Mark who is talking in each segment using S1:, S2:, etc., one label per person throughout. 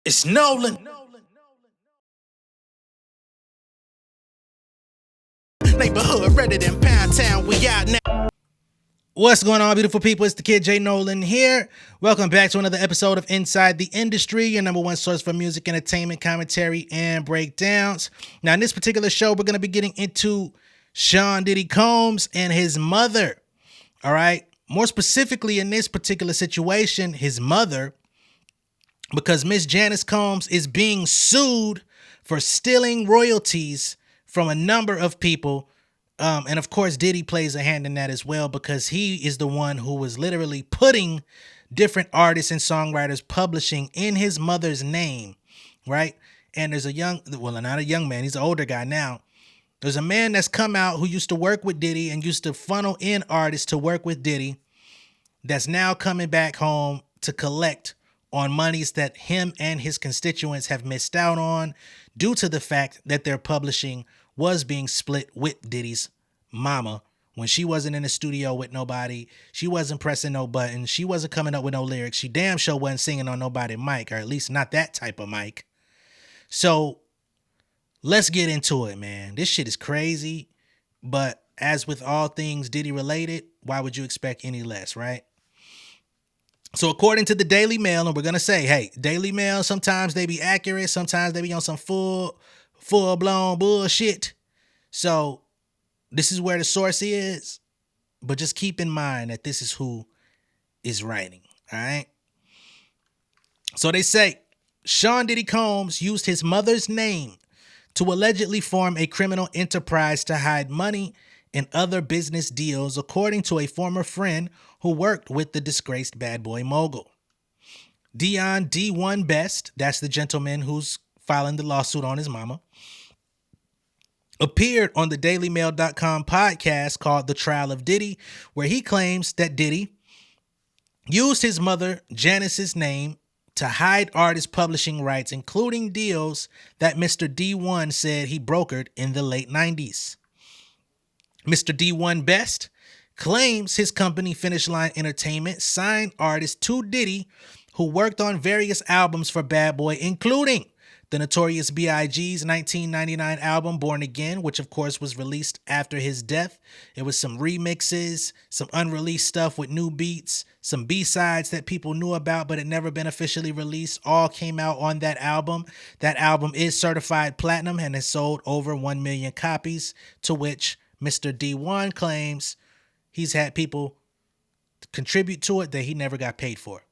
S1: It's Nolan. Neighborhood redder than Pound Town. We out now. What's going on, beautiful people? It's the kid J Nolan here. Welcome back to another episode of Inside the Industry, your number one source for music, entertainment, commentary, and breakdowns. Now, in this particular show, we're going to be getting into Sean Diddy Combs and his mother. All right. More specifically, in this particular situation, his mother, because Miss Janice Combs is being sued for stealing royalties from a number of people. And of course, Diddy plays a hand in that as well, because he is the one who was literally putting different artists and songwriters publishing in his mother's name, right? And there's not a young man, he's an older guy now. There's a man that's come out who used to work with Diddy and used to funnel in artists to work with Diddy, that's now coming back home to collect on monies that him and his constituents have missed out on due to the fact that their publishing was being split with Diddy's mama when she wasn't in the studio with nobody. She wasn't pressing no buttons. She wasn't coming up with no lyrics. She damn sure wasn't singing on nobody's mic, or at least not that type of mic. So let's get into it, man. This shit is crazy. But as with all things Diddy related, why would you expect any less, right? So according to the Daily Mail, and we're going to say, hey, Daily Mail, sometimes they be accurate. Sometimes they be on some full-blown bullshit. So this is where the source is. But just keep in mind that this is who is writing, all right? So they say, Sean Diddy Combs used his mother's name to allegedly form a criminal enterprise to hide money and other business deals, according to a former friend who worked with the disgraced bad boy mogul. Dion D1 Best, that's the gentleman who's filing the lawsuit on his mama, appeared on the dailymail.com podcast called The Trial of Diddy, where he claims that Diddy used his mother Janice's name to hide artist publishing rights, including deals that Mr. D1 said he brokered in the late 90s. Mr. D1 Best claims his company Finish Line Entertainment signed artists to Diddy who worked on various albums for Bad Boy, including the Notorious B.I.G.'s 1999 album Born Again, which of course was released after his death. It was some remixes, some unreleased stuff with new beats, some B-sides that people knew about but had never been officially released, all came out on that album. That album is certified platinum and has sold over 1 million copies, to which Mr. D1 claims he's had people contribute to it that he never got paid for.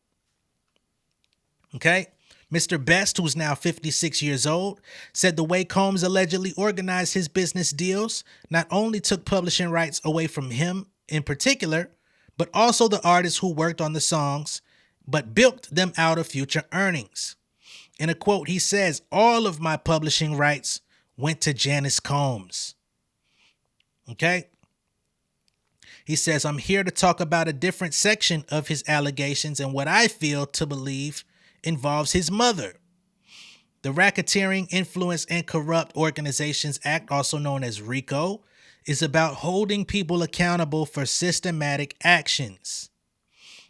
S1: Okay? Mr. Best, who's now 56 years old, said the way Combs allegedly organized his business deals not only took publishing rights away from him in particular, but also the artists who worked on the songs, but bilked them out of future earnings. In a quote, he says, "All of my publishing rights went to Janice Combs." Okay? He says, "I'm here to talk about a different section of his allegations and what I feel to believe involves his mother. The Racketeering, Influence, and Corrupt Organizations Act, also known as RICO, is about holding people accountable for systematic actions."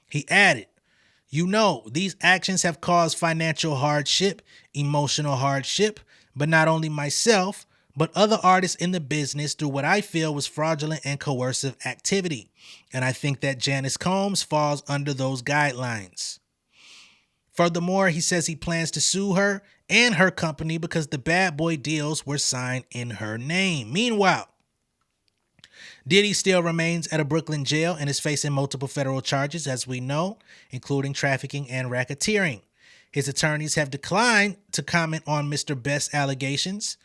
S1: He added, "You know, these actions have caused financial hardship, emotional hardship, but not only myself, but other artists in the business through what I feel was fraudulent and coercive activity. And I think that Janice Combs falls under those guidelines." Furthermore, he says he plans to sue her and her company because the Bad Boy deals were signed in her name. Meanwhile, Diddy still remains at a Brooklyn jail and is facing multiple federal charges, as we know, including trafficking and racketeering. His attorneys have declined to comment on Mr. Best's allegations.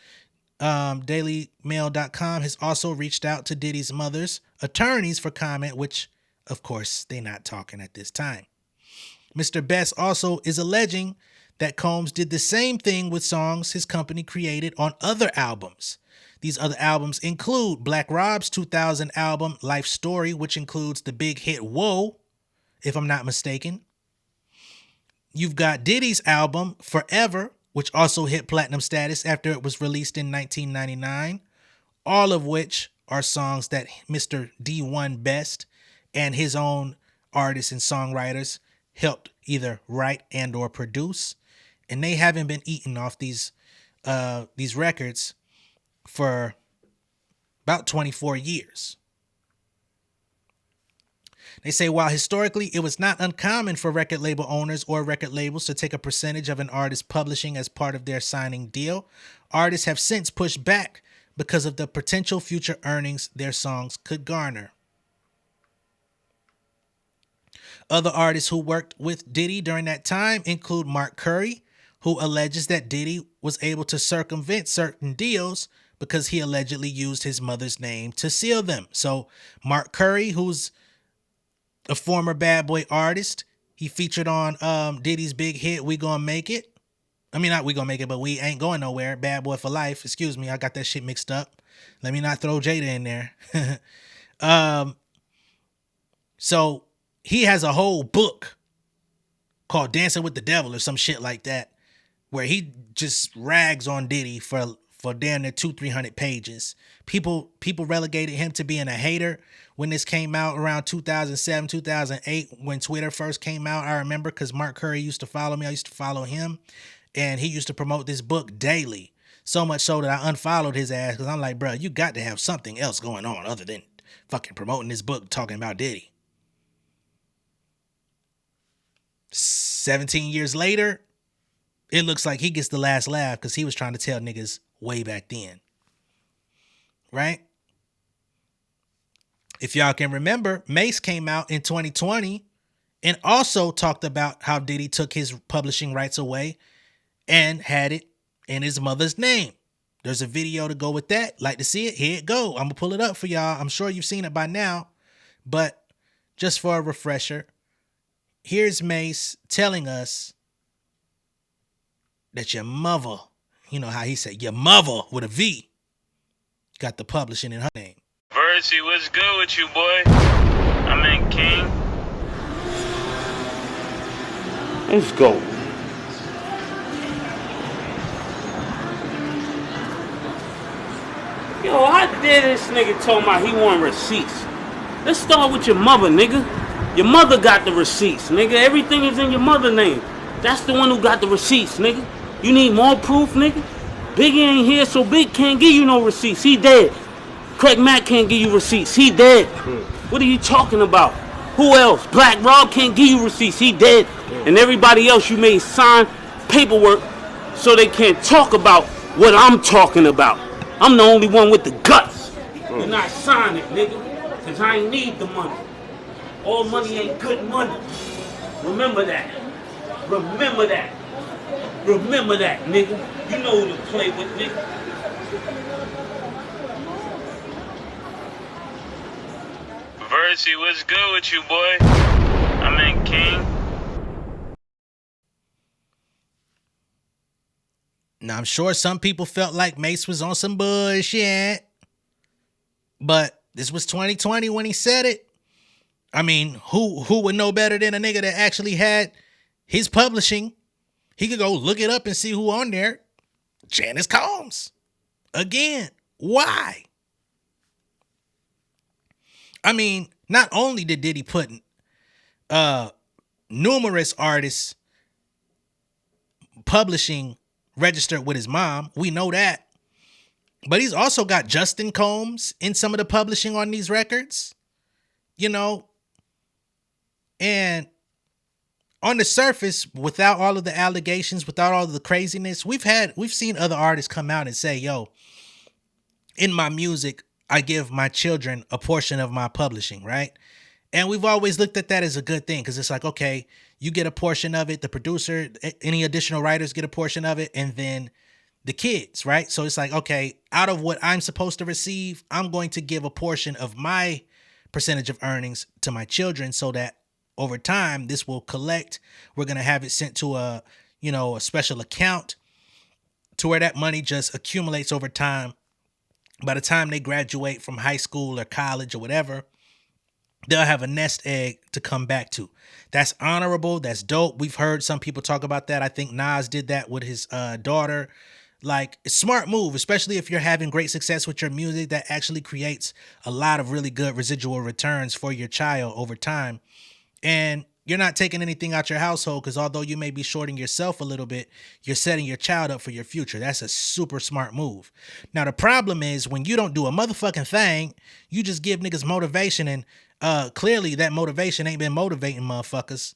S1: DailyMail.com has also reached out to Diddy's mother's attorneys for comment, which, of course, they're not talking at this time. Mr. Best also is alleging that Combs did the same thing with songs his company created on other albums. These other albums include Black Rob's 2000 album, Life Story, which includes the big hit Whoa, if I'm not mistaken. You've got Diddy's album, Forever, which also hit platinum status after it was released in 1999, all of which are songs that Mr. D1 Best and his own artists and songwriters helped either write and or produce. and they haven't been eating off these records for about 24 years. They say while historically it was not uncommon for record label owners or record labels to take a percentage of an artist's publishing as part of their signing deal, artists have since pushed back because of the potential future earnings their songs could garner. Other artists who worked with Diddy during that time include Mark Curry, who alleges that Diddy was able to circumvent certain deals because he allegedly used his mother's name to seal them. So Mark Curry, who's a former Bad Boy artist, he featured on Diddy's big hit, We Gonna Make It. I mean, not We Gonna Make It, but We Ain't Going Nowhere, Bad Boy for Life. Excuse me, I got that shit mixed up. Let me not throw Jada in there. So he has a whole book called Dancing with the Devil or some shit like that, where he just rags on Diddy for damn near 200-300 pages. People relegated him to being a hater when this came out around 2007, 2008, when Twitter first came out. I remember because Mark Curry used to follow me. I used to follow him, and he used to promote this book daily. So much so that I unfollowed his ass because I'm like, bro, you got to have something else going on other than fucking promoting this book talking about Diddy. 17 years later, it looks like he gets the last laugh because he was trying to tell niggas way back then. Right? If y'all can remember, Mace came out in 2020 and also talked about how Diddy took his publishing rights away and had it in his mother's name. There's a video to go with that. Like to see it? Here it go. I'm going to pull it up for y'all. I'm sure you've seen it by now, but just for a refresher, here's Mace telling us that your mother, you know how he said, your mother with a V, got the publishing in her name.
S2: Versi, what's good with you, boy? I'm in King.
S3: Let's go. Yo, how dare this nigga talking about he want receipts? Let's start with your mother, nigga. Your mother got the receipts, nigga. Everything is in your mother's name. That's the one who got the receipts, nigga. You need more proof, nigga? Biggie ain't here, so Big can't give you no receipts. He dead. Craig Mack can't give you receipts. He dead. What are you talking about? Who else? Black Rob can't give you receipts. He dead. And everybody else you made sign paperwork so they can't talk about what I'm talking about. I'm the only one with the guts. You're not signing it, nigga, because I ain't need the money. All money ain't good money. Remember that. Remember that. Remember that, nigga. You know who to play with, nigga.
S2: Versi, what's good with you, boy? I'm in King.
S1: Now, I'm sure some people felt like Mace was on some bullshit, but this was 2020 when he said it. I mean, who would know better than a nigga that actually had his publishing? He could go look it up and see who on there. Janice Combs. Again, why? I mean, not only did Diddy put numerous artists publishing registered with his mom, we know that, but he's also got Justin Combs in some of the publishing on these records, you know, and on the surface, without all of the allegations, without all of the craziness, we've seen other artists come out and say, yo, in my music, I give my children a portion of my publishing, right? And we've always looked at that as a good thing because it's like, okay, you get a portion of it, the producer, any additional writers get a portion of it, and then the kids, right? So it's like, okay, out of what I'm supposed to receive, I'm going to give a portion of my percentage of earnings to my children so that over time, this will collect. We're going to have it sent to a special account to where that money just accumulates over time. By the time they graduate from high school or college or whatever, they'll have a nest egg to come back to. That's honorable. That's dope. We've heard some people talk about that. I think Nas did that with his daughter. Like, it's a smart move, especially if you're having great success with your music. That actually creates a lot of really good residual returns for your child over time. And you're not taking anything out your household because although you may be shorting yourself a little bit, you're setting your child up for your future. That's a super smart move. Now, the problem is when you don't do a motherfucking thing, you just give niggas motivation, and clearly that motivation ain't been motivating motherfuckers.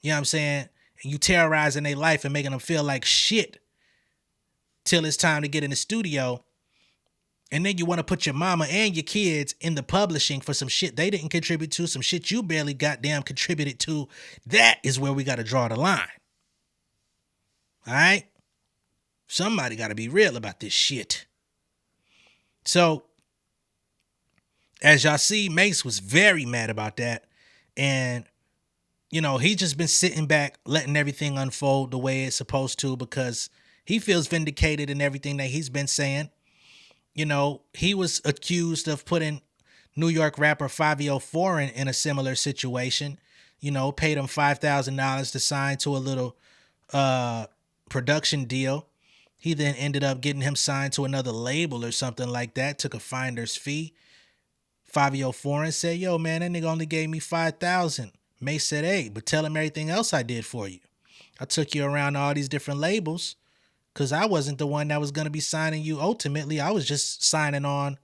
S1: You know what I'm saying? And you terrorizing their life and making them feel like shit till it's time to get in the studio. And then you want to put your mama and your kids in the publishing for some shit they didn't contribute to, some shit you barely goddamn contributed to. That is where we got to draw the line. All right? Somebody got to be real about this shit. So, as y'all see, Mace was very mad about that. And, you know, he just been sitting back, letting everything unfold the way it's supposed to because he feels vindicated in everything that he's been saying. You know, he was accused of putting New York rapper Fabio Forign in a similar situation. You know, paid him $5,000 to sign to a little production deal. He then ended up getting him signed to another label or something like that, took a finder's fee. Fabio Forign said, yo, man, that nigga only gave me $5,000. Mace said, hey, but tell him everything else I did for you. I took you around all these different labels. Because I wasn't the one that was going to be signing you ultimately. I was just signing on,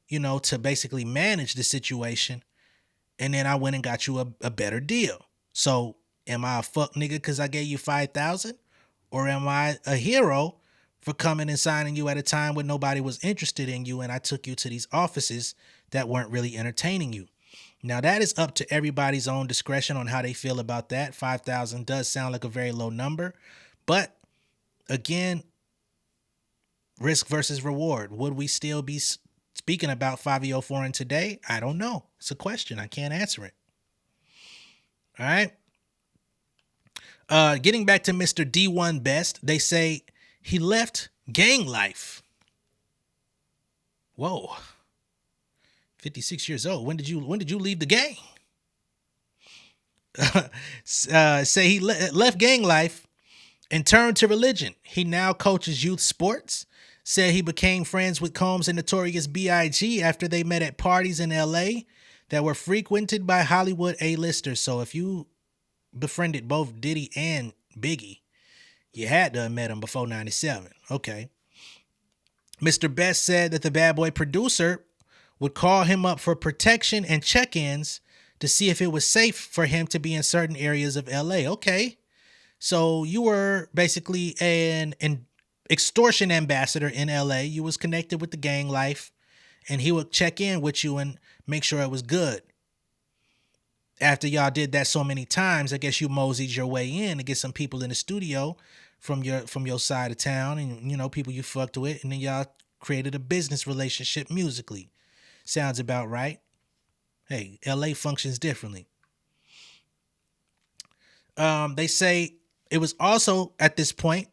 S1: you know, to basically manage the situation. And then I went and got you a better deal. So am I a fuck nigga because I gave you $5,000? Or am I a hero for coming and signing you at a time when nobody was interested in you and I took you to these offices that weren't really entertaining you? Now, that is up to everybody's own discretion on how they feel about that. 5,000 does sound like a very low number. But again, risk versus reward. Would we still be speaking about Fabio Forign today? I don't know. It's a question. I can't answer it. All right. Getting back to Mr. D1 Best, they say he left gang life. Whoa. 56 years old. When did you leave the gang? Say he left gang life and turned to religion. He now coaches youth sports. Said he became friends with Combs and Notorious B.I.G. after they met at parties in L.A. that were frequented by Hollywood A-listers. So if you befriended both Diddy and Biggie, you had to have met him before 97. Okay. Mr. Best said that the Bad Boy producer would call him up for protection and check-ins to see if it was safe for him to be in certain areas of L.A. Okay. So you were basically an extortion ambassador in LA. You was connected with the gang life and he would check in with you and make sure it was good. After y'all did that so many times, I guess you moseyed your way in to get some people in the studio from your side of town and, you know, people you fucked with. And then y'all created a business relationship musically. Sounds about right. Hey, LA functions differently. They say it was also at this point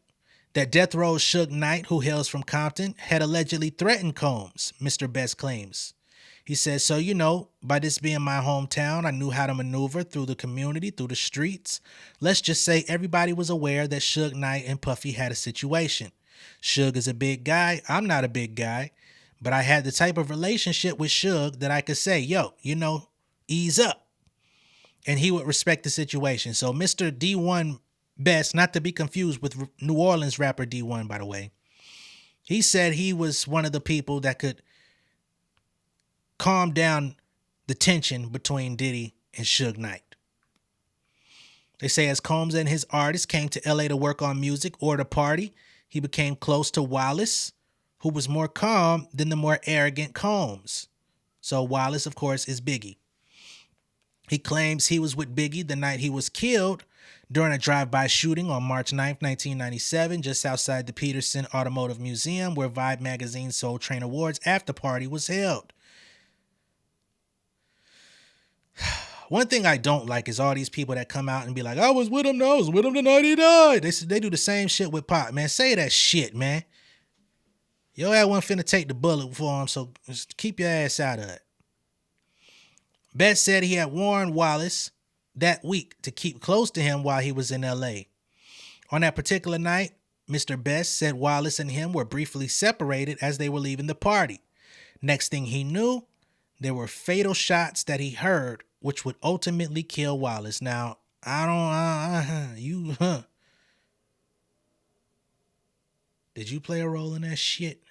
S1: that Death Row's Suge Knight, who hails from Compton, had allegedly threatened Combs, Mr. Best claims. He says, so, you know, by this being my hometown, I knew how to maneuver through the community, through the streets. Let's just say everybody was aware that Suge Knight and Puffy had a situation. Suge is a big guy. I'm not a big guy, but I had the type of relationship with Suge that I could say, yo, you know, ease up. And he would respect the situation. So Mr. D1 Best, not to be confused with New Orleans rapper D1, by the way. He said he was one of the people that could calm down the tension between Diddy and Suge Knight. They say as Combs and his artists came to LA to work on music or to party, he became close to Wallace, who was more calm than the more arrogant Combs. So Wallace, of course, is Biggie. He claims he was with Biggie the night he was killed during a drive-by shooting on March 9th, 1997, just outside the Peterson Automotive Museum, where Vibe Magazine's Soul Train Awards after party was held. One thing I don't like is all these people that come out and be like, I was with him, no, I was with him the night he died. They do the same shit with Pop, man. Say that shit, man. Your ass wasn't finna take the bullet for him, so just keep your ass out of it. Best said he had warned Wallace that week to keep close to him while he was in LA. On that particular night, Mr. Best said Wallace and him were briefly separated as they were leaving the party. Next thing he knew, there were fatal shots that he heard, which would ultimately kill Wallace. Now, I don't, you, did you play a role in that shit?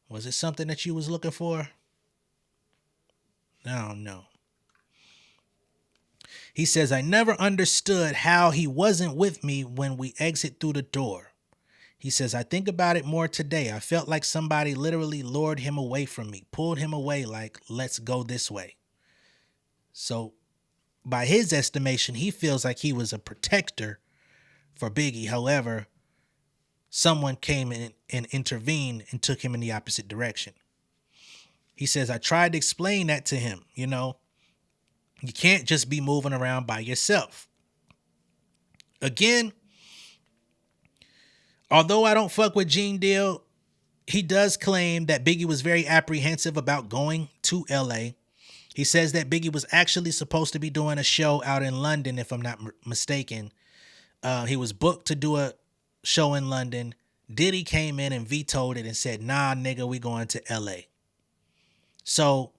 S1: Was it something that you was looking for? I don't know. He says, I never understood how he wasn't with me when we exit through the door. He says, I think about it more today. I felt like somebody literally lured him away from me, pulled him away like, let's go this way. So by his estimation, he feels like he was a protector for Biggie. However, someone came in and intervened and took him in the opposite direction. He says, I tried to explain that to him. You know, you can't just be moving around by yourself. Again, although I don't fuck with Gene Deal, he does claim that Biggie was very apprehensive about going to LA. He says that Biggie was actually supposed to be doing a show out in London, if I'm not mistaken. He was booked to do a show in London. Diddy came in and vetoed it and said, nah, nigga, we going to LA. So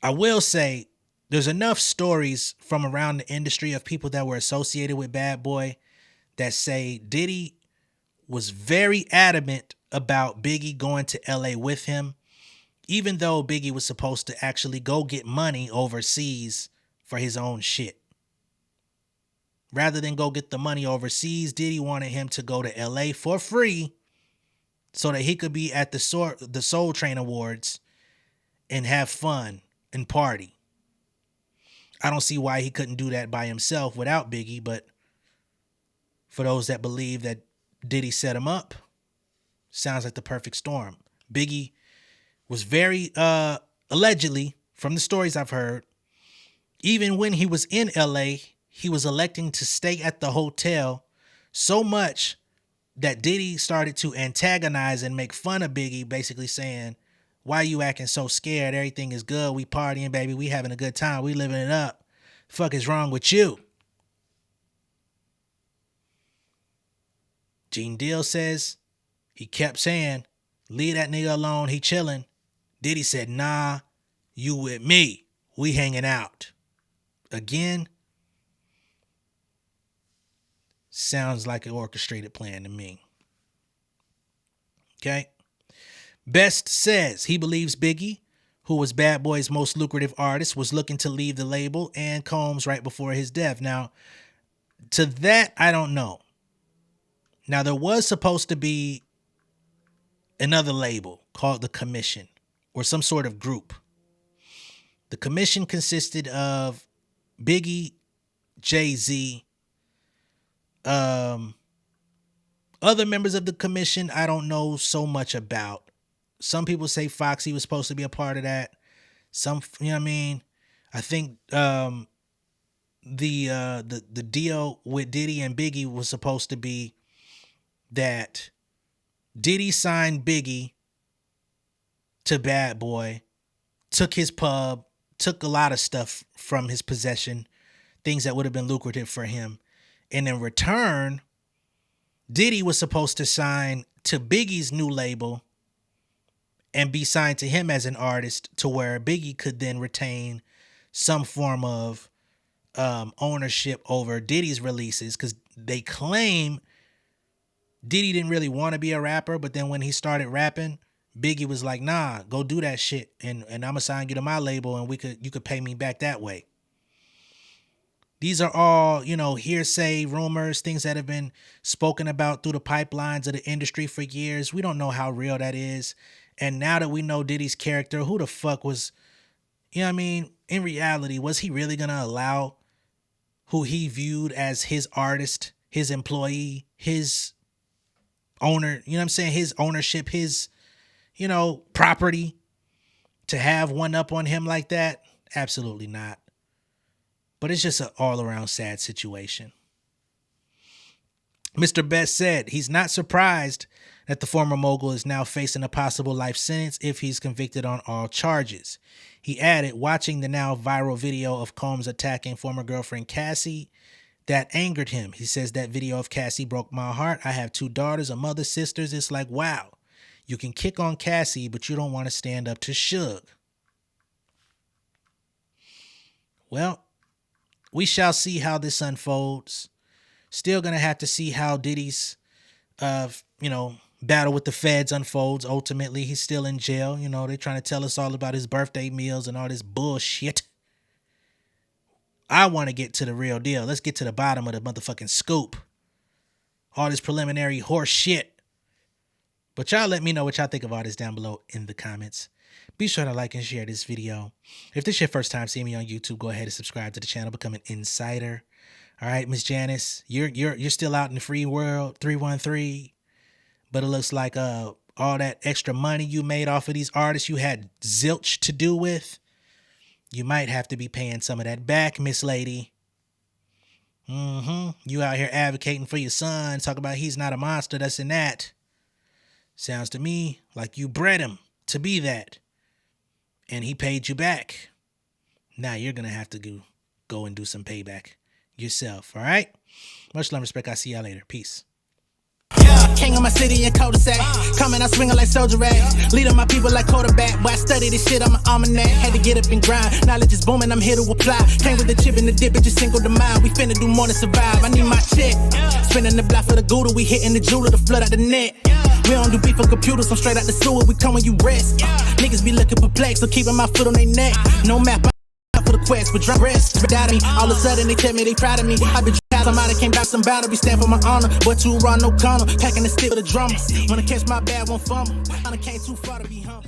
S1: I will say there's enough stories from around the industry of people that were associated with Bad Boy that say Diddy was very adamant about Biggie going to LA with him, even though Biggie was supposed to actually go get money overseas for his own shit. Rather than go get the money overseas, Diddy wanted him to go to LA for free so that he could be at the Soul Train Awards and have fun and party. I don't see why he couldn't do that by himself without Biggie, but for those that believe that Diddy set him up, sounds like the perfect storm. Biggie was very, allegedly, from the stories I've heard, even when he was in LA, he was electing to stay at the hotel so much that Diddy started to antagonize and make fun of Biggie, basically saying, why you acting so scared? Everything is good. We partying, baby. We having a good time. We living it up. Fuck is wrong with you? Gene Deal says he kept saying, leave that nigga alone. He chilling. Diddy said, nah, you with me. We hanging out. Again, sounds like an orchestrated plan to me. Okay. Best says he believes Biggie, who was Bad Boy's most lucrative artist, was looking to leave the label and Combs right before his death. Now, to that, I don't know. Now, there was supposed to be another label called The Commission or some sort of group. The Commission consisted of Biggie, Jay-Z, other members of the Commission I don't know so much about. Some people say Foxy was supposed to be a part of that. Some, you know what I mean? I think the deal with Diddy and Biggie was supposed to be that Diddy signed Biggie to Bad Boy, took his pub, took a lot of stuff from his possession, things that would have been lucrative for him. And in return, Diddy was supposed to sign to Biggie's new label and be signed to him as an artist to where Biggie could then retain some form of ownership over Diddy's releases, because they claim Diddy didn't really want to be a rapper, but then when he started rapping, Biggie was like, nah, go do that shit and I'm gonna sign you to my label and you could pay me back that way. These are all, hearsay, rumors, things that have been spoken about through the pipelines of the industry for years. We don't know how real that is. And now that we know Diddy's character, who the fuck was, in reality, was he really going to allow who he viewed as his artist, his employee, his owner, his ownership, his, property to have one up on him like that? Absolutely not. But it's just an all-around sad situation. Mr. Best said he's not surprised that the former mogul is now facing a possible life sentence if he's convicted on all charges. He added, watching the now viral video of Combs attacking former girlfriend Cassie, that angered him. He says that video of Cassie broke my heart. I have 2 daughters, a mother, sisters. It's like, wow, you can kick on Cassie, but you don't want to stand up to Suge. Well, we shall see how this unfolds. Still gonna have to see how Diddy's, battle with the feds unfolds. Ultimately, he's still in jail. They're trying to tell us all about his birthday meals and all this bullshit. I want to get to the real deal. Let's get to the bottom of the motherfucking scoop. All this preliminary horse shit. But y'all let me know what y'all think of all this down below in the comments. Be sure to like and share this video. If this is your first time seeing me on YouTube, go ahead and subscribe to the channel, become an insider. All right, Miss Janice, you're still out in the free world, 313. But it looks like all that extra money you made off of these artists you had zilch to do with, you might have to be paying some of that back, Miss Lady. You out here advocating for your son, talking about he's not a monster, this and that. Sounds to me like you bred him to be that. And he paid you back. Now you're going to have to go and do some payback yourself, all right? Much love and respect. I'll see y'all later. Peace.
S4: King of my city and cul-de-sac. Coming out swinging like soldier rag. Leading my people like quarterback. Boy, I study this shit, I'm an almanac. Had to get up and grind. Knowledge is booming, I'm here to apply. Came with the chip and the dip, it just single the mind. We finna do more than survive. I need my check. Spinning the block for the Gouda. We hitting the jeweler to flood out the net. We don't do beef for computers, I'm straight out the sewer. We come when you rest. Niggas be looking perplexed, so keeping my foot on their neck. No map for the quest, but drum rest. Doubt me. All of a sudden they tell me they proud of me. I been somebody came back some boundaries, stand for my honor. But too raw, no corner. Packing the stick for the drummer. Wanna catch my bad, won't fumble. I came too far to be humble.